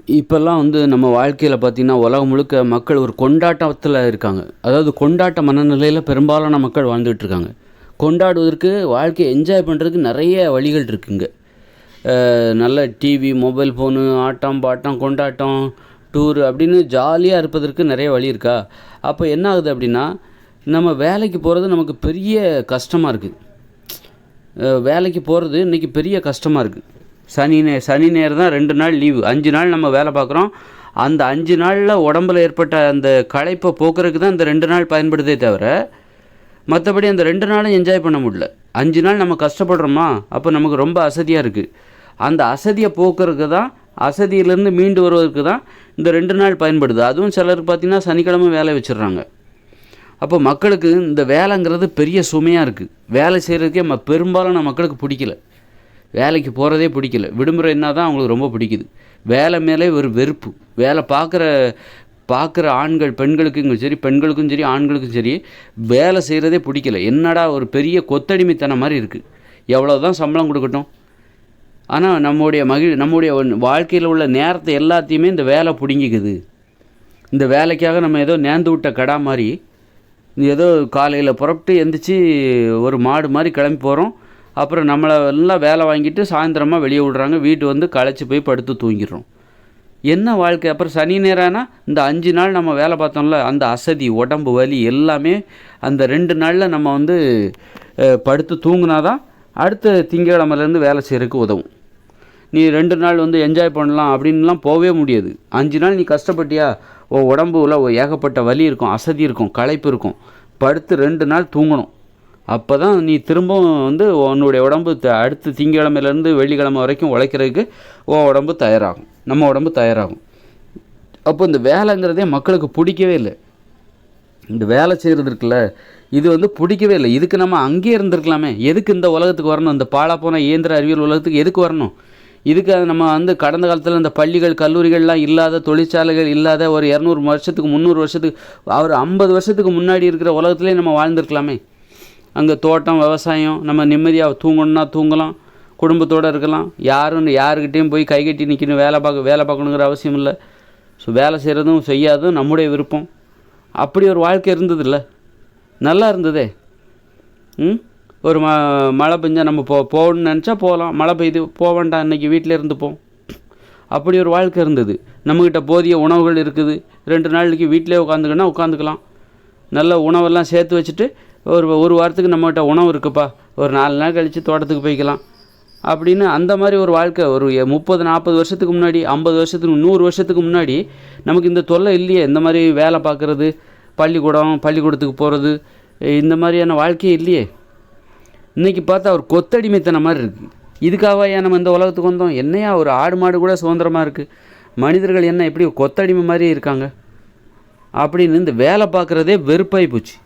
இப்போல்லாம் நம்ம வாழ்க்கையில் பார்த்திங்கன்னா உலகம் முழுக்க மக்கள் ஒரு கொண்டாட்டத்தில் இருக்காங்க. அதாவது கொண்டாட்ட மனநிலையில் பெரும்பாலான மக்கள் வாழ்ந்துகிட்ருக்காங்க. கொண்டாடுவதற்கு வாழ்க்கையை என்ஜாய் பண்ணுறதுக்கு நிறைய வழிகள் இருக்குங்க. நல்ல டிவி, மொபைல் ஃபோனு, ஆட்டம் பாட்டம், கொண்டாட்டம், டூரு அப்படின்னு ஜாலியாக இருப்பதற்கு நிறைய வழி இருக்கா? அப்போ என்ன ஆகுது அப்படின்னா, நம்ம வேலைக்கு போகிறது நமக்கு பெரிய கஷ்டமாக இருக்குது. வேலைக்கு போகிறது இன்றைக்கி பெரிய கஷ்டமாக இருக்குது. சனி ஞாயிறு தான் 2 நாள் லீவு. 5 நாள் நம்ம வேலை பார்க்குறோம். அந்த 5 நாளில் உடம்பில் ஏற்பட்ட அந்த களைப்பை போக்குறதுக்கு தான் இந்த 2 நாள் பயன்படுதே தவிர, மற்றபடி அந்த 2 நாளும் என்ஜாய் பண்ண முடியல. 5 நாள் நம்ம கஷ்டப்படுறோமா, அப்போ நமக்கு ரொம்ப அசதியாக இருக்குது. அந்த அசதியை போக்குறதுக்கு தான், அசதியிலேருந்து மீண்டு வருவதற்கு தான் இந்த 2 நாள் பயன்படுது. அதுவும் சிலருக்கு பார்த்திங்கன்னா சனிக்கிழமை வேலை வச்சிடுறாங்க. அப்போ மக்களுக்கு இந்த வேலைங்கிறது பெரிய சுமையாக இருக்குது. வேலை செய்கிறதுக்கே பெரும்பாலான மக்களுக்கு பிடிக்கல. வேலைக்கு போகிறதே பிடிக்கல. விடுமுறைன்னா தான் அவங்களுக்கு ரொம்ப பிடிக்குது. வேலை மேலே ஒரு வெறுப்பு. வேலை பார்க்குற ஆண்கள், பெண்களுக்கும் சரி, பெண்களுக்கும் சரி, ஆண்களுக்கும் சரி, வேலை செய்கிறதே பிடிக்கல. என்னடா ஒரு பெரிய கொத்தடிமைத்தனம் மாதிரி இருக்குது. எவ்வளோ தான் சம்பளம் கொடுக்கட்டும், ஆனால் நம்முடைய வாழ்க்கையில் உள்ள நேரத்தை எல்லாத்தையுமே இந்த வேலை பிடுங்கிக்குது. இந்த வேலைக்காக நம்ம ஏதோ நேர்ந்து விட்ட கடா மாதிரி, ஏதோ காலையில் புறப்பட்டு எந்திரிச்சு ஒரு மாடு மாதிரி கிளம்பி போகிறோம். அப்புறம் நம்மளை எல்லாம் வேலை வாங்கிட்டு சாயந்தரமாக வெளியே விடுறாங்க. வீட்டு வந்து களைச்சி போய் படுத்து தூங்கிடுறோம். என்ன வாழ்க்கை? அப்புறம் சனி நேரம்னா இந்த 5 நாள் நம்ம வேலை பார்த்தோம்ல, அந்த அசதி, உடம்பு வலி எல்லாமே அந்த 2 நாளில் நம்ம படுத்து தூங்கினா தான் அடுத்த திங்கக்கிழமையிலேருந்து வேலை செய்கிறதுக்கு உதவும். நீ 2 நாள் என்ஜாய் பண்ணலாம் அப்படின்லாம் போகவே முடியாது. 5 நாள் நீ கஷ்டப்பட்டியா, உடம்புல ஏகப்பட்ட வலி இருக்கும், அசதி இருக்கும், களைப்பு இருக்கும். படுத்து 2 நாள் தூங்கணும். அப்போ தான் நீ திரும்பவும் உன்னுடைய உடம்பு அடுத்த திங்கக்கிழமையிலேருந்து வெள்ளிக்கிழமை வரைக்கும் உழைக்கிறதுக்கு உடம்பு தயாராகும், நம்ம உடம்பு தயாராகும். அப்போ இந்த வேலைங்கிறதே மக்களுக்கு பிடிக்கவே இல்லை. இந்த வேலை செய்கிறது இருக்குல்ல, இது பிடிக்கவே இல்லை. இதுக்கு நம்ம அங்கேயே இருந்திருக்கலாமே. எதுக்கு இந்த உலகத்துக்கு வரணும்? இந்த பாழாப்போன இயந்திர அறிவியல் உலகத்துக்கு எதுக்கு வரணும்? இதுக்கு நம்ம கடந்த காலத்தில் இந்த பள்ளிகள், கல்லூரிகள்லாம் இல்லாத, தொழிற்சாலைகள் இல்லாத ஒரு 200 வருஷத்துக்கு 300 வருஷத்துக்கு ஒரு 50 வருஷத்துக்கு முன்னாடி இருக்கிற உலகத்துலேயே நம்ம வாழ்ந்துருக்கலாமே. அங்கே தோட்டம், விவசாயம், நம்ம நிம்மதியாக தூங்கணுன்னா தூங்கலாம், குடும்பத்தோடு இருக்கலாம். யாருக்கிட்டேயும் போய் கை கட்டி நிற்கணும், வேலை பார்க்கணுங்கிற அவசியம் இல்லை. ஸோ வேலை செய்கிறதும் செய்யாதும் நம்முடைய விருப்பம். அப்படி ஒரு வாழ்க்கை இருந்ததில்ல, நல்லா இருந்ததே. ஒரு மழை பெஞ்சால் நம்ம போகணுன்னு நினச்சா போகலாம். மழை பெய்யுது, போக வேண்டாம், இன்றைக்கி வீட்டில் இருந்துப்போம். அப்படி ஒரு வாழ்க்கை இருந்தது. நம்மக்கிட்ட போதிய உணவுகள் இருக்குது. 2 நாளைக்கு வீட்டிலே உட்காந்துக்கலாம். நல்ல உணவெல்லாம் சேர்த்து வச்சுட்டு ஒரு வாரத்துக்கு நம்மகிட்ட உணவு இருக்குப்பா, ஒரு 4 நாள் கழித்து தோட்டத்துக்கு போய்க்கலாம் அப்படின்னு அந்த மாதிரி ஒரு வாழ்க்கை ஒரு 30-40 வருஷத்துக்கு முன்னாடி, 50 வருஷத்துக்கு 100 வருஷத்துக்கு முன்னாடி நமக்கு இந்த தொல்லை இல்லையே. இந்த மாதிரி வேலை பார்க்குறது, பள்ளிக்கூடத்துக்கு போகிறது, இந்த மாதிரியான வாழ்க்கையே இல்லையே. இன்றைக்கி பார்த்தா ஒரு கொத்தடிமைத்தனம் மாதிரி இருக்குது. இதுக்காக நம்ம இந்த உலகத்துக்கு வந்தோம்? என்னையா ஒரு ஆடு மாடு கூட சுதந்திரமாக இருக்குது, மனிதர்கள் என்ன எப்படி கொத்தடிமை மாதிரி இருக்காங்க அப்படின்னு இந்த வேலை பார்க்குறதே வெறுப்பாகி போச்சு.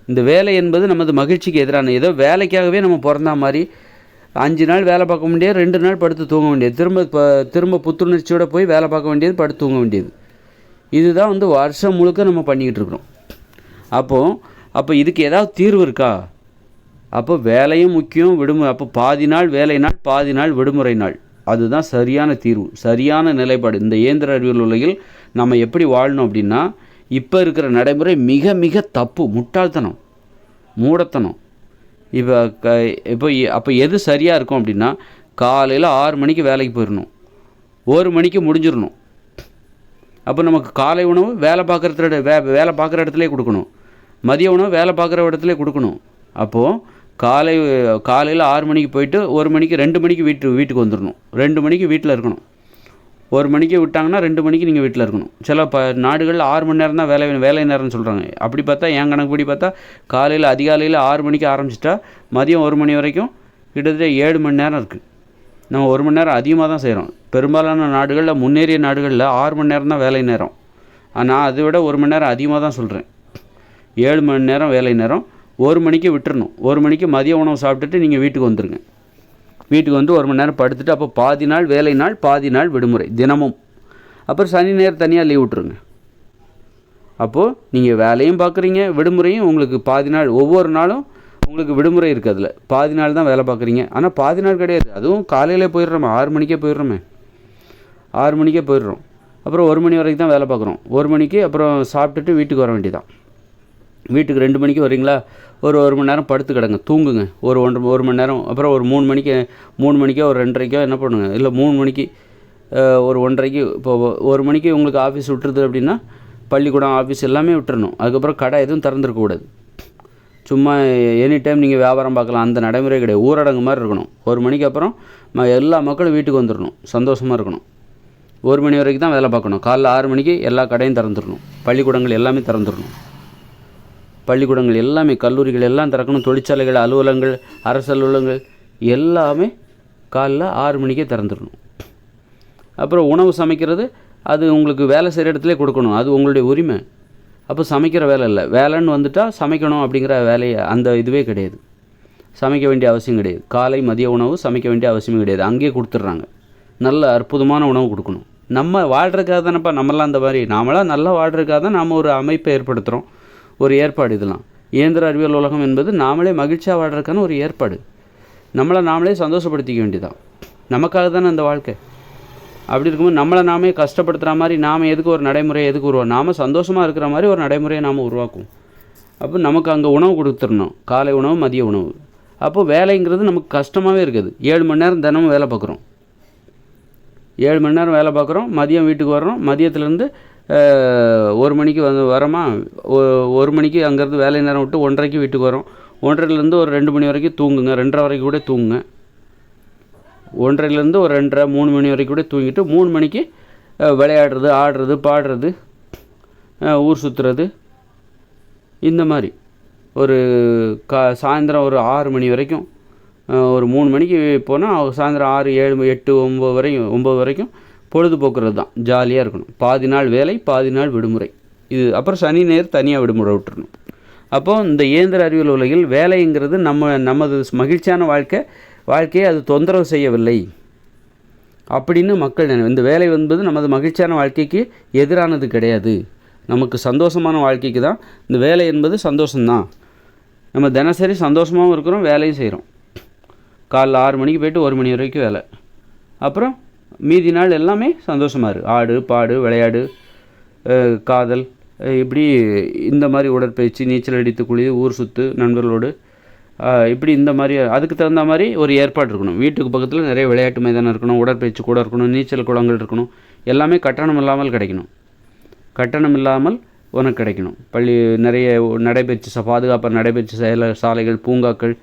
இந்த வேலை என்பது நமது மகிழ்ச்சிக்கு எதிரான, ஏதோ வேலைக்காகவே நம்ம பிறந்தா மாதிரி 5 நாள் வேலை பார்க்க முடியாது, 2 நாள் படுத்து தூங்க வேண்டியது, திரும்ப புத்துணர்ச்சியோடு போய் வேலை பார்க்க வேண்டியது, படுத்து தூங்க வேண்டியது. இதுதான் வருஷம் முழுக்க நம்ம பண்ணிக்கிட்டு இருக்கிறோம். அப்போ இதுக்கு ஏதாவது தீர்வு இருக்கா? அப்போ வேலையும் முக்கியம், விடுமுறை. அப்போ பாதி நாள் வேலை நாள், பாதி நாள் விடுமுறை நாள். அதுதான் சரியான தீர்வு, சரியான நிலைப்பாடு. இந்த இயந்திர அறிவியல் உலகில் நம்ம எப்படி வாழணும் அப்படின்னா, இப்போ இருக்கிற நடைமுறை மிக மிக தப்பு, முட்டாள்தனம், மூடத்தனம். அப்போ எது சரியாக இருக்கும் அப்படின்னா, காலையில் 6 மணிக்கு வேலைக்கு போயிடணும், 1 மணிக்கு முடிஞ்சிடணும். அப்போ நமக்கு காலை உணவு வேலை பார்க்குற இடத்துல கொடுக்கணும், மதிய உணவு வேலை பார்க்குற இடத்துல கொடுக்கணும். அப்போது காலையில் 6 மணிக்கு போயிட்டு 1 மணிக்கு 2 மணிக்கு வீட்டுக்கு வந்துடணும். 2 மணிக்கு வீட்டில் இருக்கணும். 1 மணிக்கு விட்டாங்கன்னா 2 மணிக்கு நீங்கள் வீட்டில் இருக்கணும். சில நாடுகளில் 6 மணி நேரம் தான் வேலை நேரம்னு சொல்கிறாங்க. அப்படி பார்த்தா என் கணக்குப்படி பார்த்தா அதிகாலையில் 6 மணிக்கு ஆரம்பிச்சிட்டா மதியம் 1 மணி வரைக்கும் கிட்டத்தட்ட 7 மணி நேரம் இருக்குது. நம்ம 1 மணி நேரம் அதிகமாக தான் செய்கிறோம். பெரும்பாலான நாடுகளில், முன்னேறிய நாடுகளில் 6 மணி நேரம் தான் வேலை நேரம். நான் அதை விட 1 மணி நேரம் அதிகமாக தான் சொல்கிறேன். 7 மணி நேரம் வேலை நேரம். 1 மணிக்கு விட்டுறணும். 1 மணிக்கு மதிய உணவு சாப்பிட்டுட்டு நீங்கள் வீட்டுக்கு வந்துடுங்க. வீட்டுக்கு 1 மணி நேரம் படுத்துட்டு, அப்போ பாதி நாள் வேலை நாள், பாதி நாள் விடுமுறை தினமும். அப்புறம் சனி நேரம் தனியாக லீவ் விட்டுருங்க. அப்போது நீங்கள் வேலையும் பார்க்குறீங்க, விடுமுறையும் உங்களுக்கு பாதி நாள். ஒவ்வொரு நாளும் உங்களுக்கு விடுமுறை இருக்குது. அதில் பாதி நாள் தான் வேலை பார்க்குறீங்க. ஆனால் பாதி நாள் கிடையாது, அதுவும் காலையிலே போயிடுறோமே, 6 மணிக்கே போயிடுறோமே. 6 மணிக்கே போயிடுறோம். அப்புறம் 1 மணி வரைக்கும் தான் வேலை பார்க்குறோம். 1 மணிக்கு அப்புறம் சாப்பிட்டுட்டு வீட்டுக்கு வர வேண்டியதான். வீட்டுக்கு 2 மணிக்கு வரீங்களா, ஒரு 1 மணி நேரம் படுத்து கிடங்க, தூங்குங்க. ஒரு 1 மணி நேரம். அப்புறம் ஒரு 3 மணிக்கோ ஒரு 2:30க்கோ என்ன பண்ணுங்க, இல்லை 3 மணிக்கு ஒரு 1:30க்கு இப்போ 1 மணிக்கு உங்களுக்கு ஆஃபீஸ் விட்டுருது அப்படின்னா பள்ளிக்கூடம் ஆஃபீஸ் எல்லாமே விட்டுறணும். அதுக்கப்புறம் கடை எதுவும் திறந்துருக்கக்கூடாது. சும்மா எனி டைம் நீங்கள் வியாபாரம் பார்க்கலாம், அந்த நடைமுறை கிடையாது. ஊரடங்கு மாதிரி இருக்கணும். 1 மணிக்கு அப்புறம் எல்லா மக்களும் வீட்டுக்கு வந்துடணும், சந்தோஷமாக இருக்கணும். 1 மணி வரைக்கும் தான் வேலை பார்க்கணும். காலைல 6 மணிக்கு எல்லா கடையும் திறந்துடணும். பள்ளிக்கூடங்கள் எல்லாமே திறந்துடணும். பள்ளிக்கூடங்கள் எல்லாமே, கல்லூரிகள் எல்லாம் திறக்கணும். தொழிற்சாலைகள், அலுவலகங்கள், அரசு அலுவலகங்கள் எல்லாமே காலைல 6 மணிக்கே திறந்துடணும். அப்புறம் உணவு சமைக்கிறது அது உங்களுக்கு வேலை செய்கிற இடத்துல கொடுக்கணும், அது உங்களுடைய உரிமை. அப்போ சமைக்கிற வேலை இல்லை, வேலைன்னு வந்துட்டால் சமைக்கணும் அப்படிங்கிற வேலையை அந்த இதுவே கிடையாது. சமைக்க வேண்டிய அவசியம் கிடையாது. காலை மதிய உணவு சமைக்க வேண்டிய அவசியமே கிடையாது, அங்கேயே கொடுத்துட்றாங்க. நல்ல அற்புதமான உணவு கொடுக்கணும். நம்ம வாழ்கிறதுக்காக தானேப்பா நம்மளாம் அந்த மாதிரி, நாமளாம் நல்லா வாழ்கிறதுக்காக தான் நாம் ஒரு அமைப்பை ஏற்படுத்துகிறோம், ஒரு ஏற்பாடு. இதெல்லாம் இயந்திர அறிவியல் உலகம் என்பது நாமளே மகிழ்ச்சியாக வாழ்கிறதுக்கான ஒரு ஏற்பாடு. நம்மளை நாமளே சந்தோஷப்படுத்திக்க வேண்டியதான். நமக்காக தானே அந்த வாழ்க்கை. அப்படி இருக்கும்போது நம்மளை நாமே கஷ்டப்படுத்துகிற மாதிரி நாம் எதுக்கு ஒரு நடைமுறையை உருவாக்கும்? நாம் சந்தோஷமாக இருக்கிற மாதிரி ஒரு நடைமுறையை நாம் உருவாக்கும். அப்போ நமக்கு அங்கே உணவு கொடுத்துடணும், காலை உணவு மதிய உணவு. அப்போது வேலைங்கிறது நமக்கு கஷ்டமாகவே இருக்குது. 7 மணி நேரம் தினமும் வேலை பார்க்குறோம். 7 மணி நேரம் வேலை பார்க்குறோம், மதியம் வீட்டுக்கு வர்றோம். மதியத்துலேருந்து 1 மணிக்கு வரோமா, 1 மணிக்கு அங்கேருந்து வேலை நேரம் விட்டு 1:30க்கு வீட்டுக்கு வரோம். 1:30லேருந்து ஒரு 2 மணி வரைக்கும் தூங்குங்க, 2:30 வரைக்கும் கூட தூங்குங்க. 1:30லேருந்து ஒரு 2:30 3 மணி வரைக்கும் கூட தூங்கிட்டு 3 மணிக்கு விளையாடுறது, ஆடுறது, பாடுறது, ஊர் சுற்றுறது, இந்த மாதிரி ஒரு சாயந்தரம் ஒரு 6 மணி வரைக்கும், ஒரு 3 மணிக்கு போனால் சாயந்தரம் 6 7 8 9 வரைக்கும் பொழுதுபோக்குறது தான். ஜாலியாக இருக்கணும். பாதி நாள் வேலை, பாதி நாள் விடுமுறை. இது அப்புறம் சனி ஞாயிறு தனியாக விடுமுறை விட்டுறணும். அப்போது இந்த இயந்திர அறிவியல் உலகில் வேலைங்கிறது நமது மகிழ்ச்சியான வாழ்க்கையை அது தொந்தரவு செய்யவில்லை அப்படின்னு மக்கள் இந்த வேலை என்பது நமது மகிழ்ச்சியான வாழ்க்கைக்கு எதிரானது கிடையாது. நமக்கு சந்தோஷமான வாழ்க்கைக்கு தான் இந்த வேலை என்பது சந்தோஷம்தான். நம்ம தினசரி சந்தோஷமாகவும் இருக்கிறோம், வேலையும் செய்கிறோம். காலைல 6 மணிக்கு போய்ட்டு 1 மணி வரைக்கும் வேலை. அப்புறம் மீதி நாள் எல்லாமே சந்தோஷமாக இருக்கு. ஆடு பாடு விளையாடு, காதல், இப்படி இந்த மாதிரி உடற்பயிற்சி, நீச்சல் அடித்து குழி, ஊர் சுற்று நண்பர்களோடு, இப்படி இந்த மாதிரி அதுக்கு தகுந்த மாதிரி ஒரு ஏற்பாடு இருக்கணும். வீட்டுக்கு பக்கத்தில் நிறைய விளையாட்டு மைதானம் இருக்கணும், உடற்பயிற்சி கூட இருக்கணும், நீச்சல் குளங்கள் இருக்கணும். எல்லாமே கட்டணம் இல்லாமல் கிடைக்கணும். கட்டணம் இல்லாமல் உனக்கு கிடைக்கணும். நிறைய நடைபயிற்சி, பாதுகாப்பான நடைபயிற்சி சாலைகள், பூங்காக்கள்,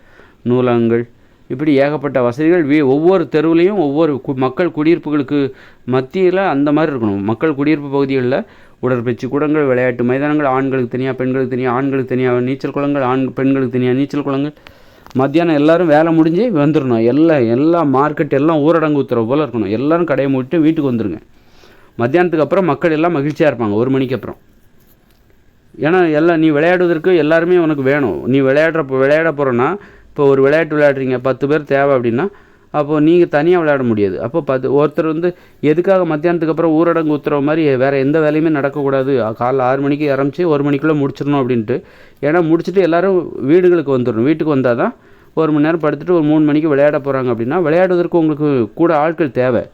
நூலகங்கள், இப்படி ஏகப்பட்ட வசதிகள் ஒவ்வொரு தெருவுலேயும் ஒவ்வொரு மக்கள் குடியிருப்புகளுக்கு மத்தியில் அந்த மாதிரி இருக்கணும். மக்கள் குடியிருப்பு பகுதிகளில் உடற்பயிற்சி கூடங்கள், விளையாட்டு மைதானங்கள், ஆண்களுக்கு தனியாக பெண்களுக்கு தனியாக, ஆண்களுக்கு தனியாக நீச்சல் குளங்கள், பெண்களுக்கு தனியாக நீச்சல் குளங்கள். மத்தியானம் எல்லோரும் வேலை முடிஞ்சு வந்துடணும். எல்லா மார்க்கெட் எல்லாம் ஊரடங்கு உத்தரவு போல் இருக்கணும். எல்லோரும் கடையை மூடிட்டு வீட்டுக்கு வந்துடுங்க. மத்தியானத்துக்கு அப்புறம் மக்கள் எல்லாம் மகிழ்ச்சியாக இருப்பாங்க 1 மணிக்கு அப்புறம். ஏன்னா நீ விளையாடுவதற்கு எல்லாருமே உனக்கு வேணும். நீ விளையாட போகிறோன்னா, இப்போ ஒரு விளையாட்டு விளையாடுறீங்க, 10 பேர் தேவை அப்படின்னா, அப்போது நீங்கள் தனியாக விளையாட முடியாது. அப்போ ஒருத்தர் எதுக்காக மத்தியானத்துக்கு அப்புறம் ஊரடங்கு உத்தரவு மாதிரி வேறு எந்த வேலையுமே நடக்கக்கூடாது, காலைல 6 மணிக்கு ஆரம்பித்து 1 மணிக்குள்ளே முடிச்சிடணும் அப்படின்ட்டு. ஏன்னா முடிச்சுட்டு எல்லோரும் வீடுகளுக்கு வந்துடணும். வீட்டுக்கு வந்தால் தான் 1 மணி நேரம் படுத்துட்டு ஒரு 3 மணிக்கு விளையாட போகிறாங்க அப்படின்னா, விளையாடுவதற்கு உங்களுக்கு கூட ஆட்கள் தேவை.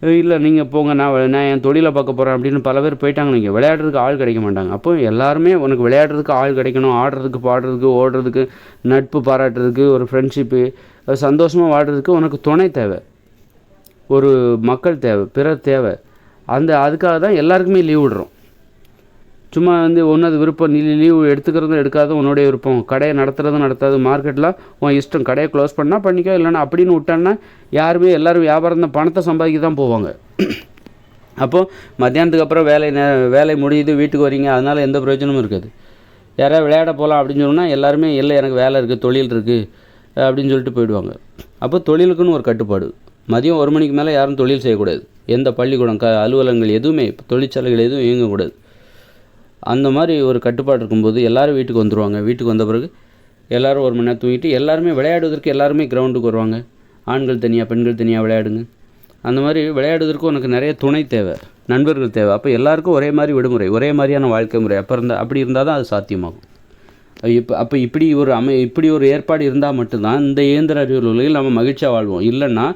இல்லை நீங்கள் போங்க, நான் என் தொழிலை பார்க்க போகிறேன் அப்படின்னு பல பேர் போயிட்டாங்க. நீங்கள் விளையாடுறதுக்கு ஆள் கிடைக்க மாட்டாங்க. அப்போ எல்லாருமே உனக்கு விளையாடுறதுக்கு ஆள் கிடைக்கணும். ஆடுறதுக்கு, பாடுறதுக்கு, ஓடுறதுக்கு, நட்பு பாராட்டுறதுக்கு, ஒரு ஃப்ரெண்ட்ஷிப்பு, சந்தோஷமாக வாழ்கிறதுக்கு உனக்கு துணை தேவை, ஒரு மக்கள் தேவை, பிறர் தேவை. அதுக்காக தான் எல்லாருக்குமே லீவ் விடுறோம். சும்மா ஒன்றது விருப்பம், நீ லீவ் எடுத்துக்கிறதும் எடுக்காதும் உன்னுடைய விருப்பம். கடையை நடத்துறதும் நடத்தாது, மார்க்கெட்டில் உன் இஷ்டம். கடையை க்ளோஸ் பண்ணால் பண்ணிக்கோ, இல்லைன்னா அப்படின்னு விட்டான்னா யாருமே எல்லோரும் வியாபாரம் தான், பணத்தை சம்பாதிக்க தான் போவாங்க. அப்போது மத்தியானத்துக்கு அப்புறம் வேலை முடியுது, வீட்டுக்கு வரீங்க, அதனால் எந்த பிரயோஜனமும் இருக்காது. யாராவது விளையாட போகலாம் அப்படின்னு சொன்னால் எல்லாருமே இல்லை எனக்கு வேலை இருக்குது, தொழில் இருக்குது அப்படின்னு சொல்லிட்டு போயிடுவாங்க. அப்போ தொழிலுக்குன்னு ஒரு கட்டுப்பாடு. மதியம் 1 மணிக்கு மேலே யாரும் தொழில் செய்யக்கூடாது. எந்த பள்ளிக்கூடம், அலுவலகங்கள் எதுவுமே, தொழிற்சாலைகள் எதுவும் இயங்கக்கூடாது. அந்த மாதிரி ஒரு கட்டுப்பாடு இருக்கும்போது எல்லோரும் வீட்டுக்கு வந்துடுவாங்க. வீட்டுக்கு வந்த பிறகு எல்லோரும் 1 மணி நேரம் தூங்கிட்டு எல்லாருமே விளையாடுவதற்கு எல்லாருமே கிரவுண்டுக்கு வருவாங்க. ஆண்கள் தனியாக பெண்கள் தனியாக விளையாடுங்க. அந்த மாதிரி விளையாடுவதற்கு உனக்கு நிறைய துணை தேவை, நண்பர்கள் தேவை. அப்போ எல்லாருக்கும் ஒரே மாதிரி விடுமுறை, ஒரே மாதிரியான வாழ்க்கை முறை அப்படி இருந்தால் தான் அது சாத்தியமாகும். அப்போ இப்படி ஒரு ஏற்பாடு இருந்தால் மட்டும்தான் இந்த இயந்திர அறிவியல் உலகில் நம்ம மகிழ்ச்சியாக வாழ்வோம். இல்லைன்னா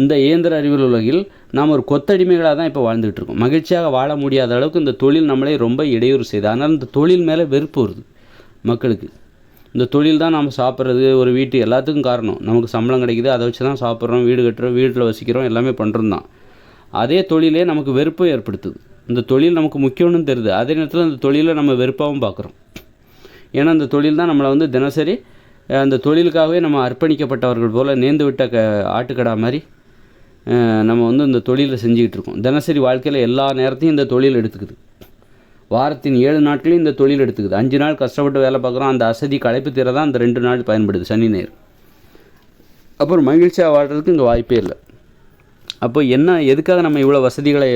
இந்த இயந்திர அறிவியல் உலகில் நாம் ஒரு கொத்தடிமைகளாக தான் இப்போ வாழ்ந்துகிட்டு இருக்கோம். மகிழ்ச்சியாக வாழ முடியாத அளவுக்கு இந்த தொழில் நம்மளே ரொம்ப இடையூறு செய்யுது. அதனால் இந்த தொழில் மேலே வெறுப்பு வருது மக்களுக்கு. இந்த தொழில் தான் நம்ம சாப்பிட்றது, ஒரு வீட்டு எல்லாத்துக்கும் காரணம். நமக்கு சம்பளம் கிடைக்குது, அதை வச்சு தான் சாப்பிட்றோம், வீடு கட்டுறோம், வீட்டில் வசிக்கிறோம், எல்லாமே பண்ணுறோம் தான். அதே தொழிலே நமக்கு வெறுப்பும் ஏற்படுத்துது. இந்த தொழில் நமக்கு முக்கியம்னு தெரியுது, அதே நேரத்தில் அந்த தொழிலை நம்ம வெறுப்பாகவும் பார்க்குறோம். ஏன்னா அந்த தொழில் தான் நம்மளை தினசரி அந்த தொழிலுக்காகவே நம்ம அர்ப்பணிக்கப்பட்டவர்கள் போல் நேர்ந்து விட்ட ஆட்டுக்கடா மாதிரி நம்ம இந்த தொழிலை செஞ்சுக்கிட்டு இருக்கோம். தினசரி வாழ்க்கையில் எல்லா நேரத்தையும் இந்த தொழில் எடுத்துக்குது. வாரத்தின் 7 நாட்களையும் இந்த தொழில் எடுத்துக்குது. 5 நாள் கஷ்டப்பட்டு வேலை பார்க்குறோம், அந்த அசதி களைப்பு தீர தான் அந்த 2 நாள் பயன்படுது, சனி ஞாயிறு. அப்புறம் மகிழ்ச்சியாக வாழ்கிறதுக்கு இங்கே வாய்ப்பே இல்லை. அப்போ எதுக்காக நம்ம இவ்வளோ வசதிகளை,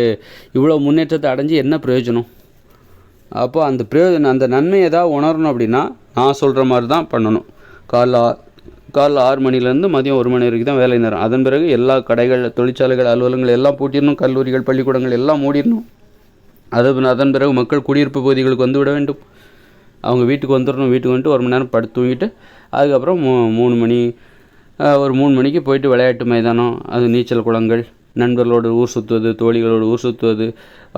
இவ்வளோ முன்னேற்றத்தை அடைஞ்சு என்ன பிரயோஜனம்? அப்போ அந்த பிரயோஜனம், அந்த நன்மை ஏதாவது உணரணும் அப்படின்னா நான் சொல்கிற மாதிரி தான் பண்ணணும். காலைல 6 மணிலேருந்து மதியம் 1 மணி வரைக்கும் தான் வேலை நேரம். அதன் பிறகு எல்லா கடைகள், தொழிற்சாலைகள், அலுவலகங்கள் எல்லாம் பூட்டிடணும், கல்லூரிகள், பள்ளிக்கூடங்கள் எல்லாம் மூடிடணும். அதன் பிறகு மக்கள் குடியிருப்பு பகுதிகளுக்கு விட வேண்டும். அவங்க வீட்டுக்கு வந்துடணும். வீட்டுக்கு வந்துட்டு 1 மணி நேரம் படுத்து தூங்கிட்டு அதுக்கப்புறம் 3 மணி ஒரு 3 மணிக்கு போயிட்டு விளையாட்டு மைதானம், அது நீச்சல் குளங்கள், நண்பர்களோடு ஊர் சுற்றுவது, தோழிகளோடு ஊர் சுற்றுவது,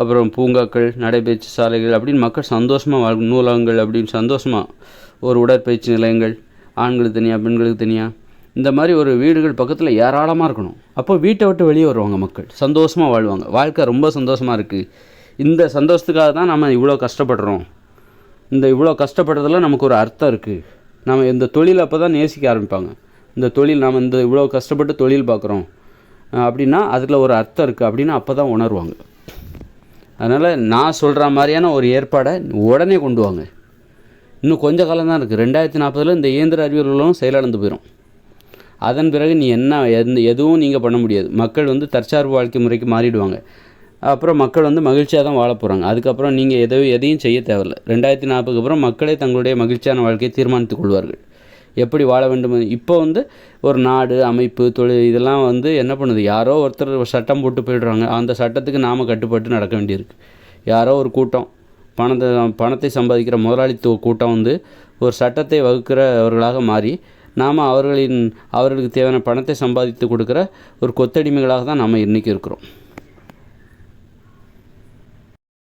அப்புறம் பூங்காக்கள், நடைபயிற்சி சாலைகள் அப்படின்னு மக்கள் சந்தோஷமாக நூலகங்கள் அப்படின்னு சந்தோஷமாக ஒரு உடற்பயிற்சி நிலையங்கள், ஆண்களுக்கு தனியாக பெண்களுக்கு தனியாக, இந்த மாதிரி ஒரு வீடுகள் பக்கத்தில் ஏராளமாக இருக்கணும். அப்போ வீட்டை விட்டு வெளியே வருவாங்க மக்கள், சந்தோஷமாக வாழ்வாங்க. வாழ்க்கை ரொம்ப சந்தோஷமாக இருக்குது. இந்த சந்தோஷத்துக்காக தான் நம்ம இவ்வளோ கஷ்டப்படுறோம். இந்த இவ்வளோ கஷ்டப்படுறதுல நமக்கு ஒரு அர்த்தம் இருக்குது. நம்ம இந்த தொழில் அப்போ தான் நேசிக்க ஆரம்பிப்பாங்க. இந்த தொழில் நாம் இவ்வளோ கஷ்டப்பட்டு தொழில் பார்க்குறோம் அப்படின்னா அதில் ஒரு அர்த்தம் இருக்குது அப்படின்னு அப்போ தான் உணர்வாங்க. அதனால் நான் சொல்கிற மாதிரியான ஒரு ஏற்பாடை உடனே கொண்டு வாங்க. இன்னும் கொஞ்சம் காலம் தான் இருக்குது. 2040 இந்த இயந்திர அறிவியலும் செயலிழந்து போயிடும். அதன் பிறகு நீ எதுவும் நீங்கள் பண்ண முடியாது. மக்கள் தற்சார்பு வாழ்க்கை முறைக்கு மாறிடுவாங்க. அப்புறம் மக்கள் மகிழ்ச்சியாக தான் வாழ போகிறாங்க. அதுக்கப்புறம் நீங்கள் எதையும் செய்ய தேவையில்லை. 2040 அப்புறம் மக்களே தங்களுடைய மகிழ்ச்சியான வாழ்க்கையை தீர்மானித்துக் கொள்வார்கள். எப்படி வாழ வேண்டும். இப்போ ஒரு நாடு, அமைப்பு, தொழில் இதெல்லாம் என்ன பண்ணுது, யாரோ ஒருத்தர் சட்டம் போட்டு போயிடுறாங்க. அந்த சட்டத்துக்கு நாம் கட்டுப்பட்டு நடக்க வேண்டியிருக்கு. யாரோ ஒரு கூட்டம், பணத்தை சம்பாதிக்கிற முதலாளித்துவ கூட்டம் ஒரு சட்டத்தை வகுக்கிறவர்களாக மாறி நாம் அவர்களுக்கு தேவையான பணத்தை சம்பாதித்து கொடுக்குற ஒரு கொத்தடிமைகளாக தான் நாம் இன்றைக்கி இருக்கிறோம்.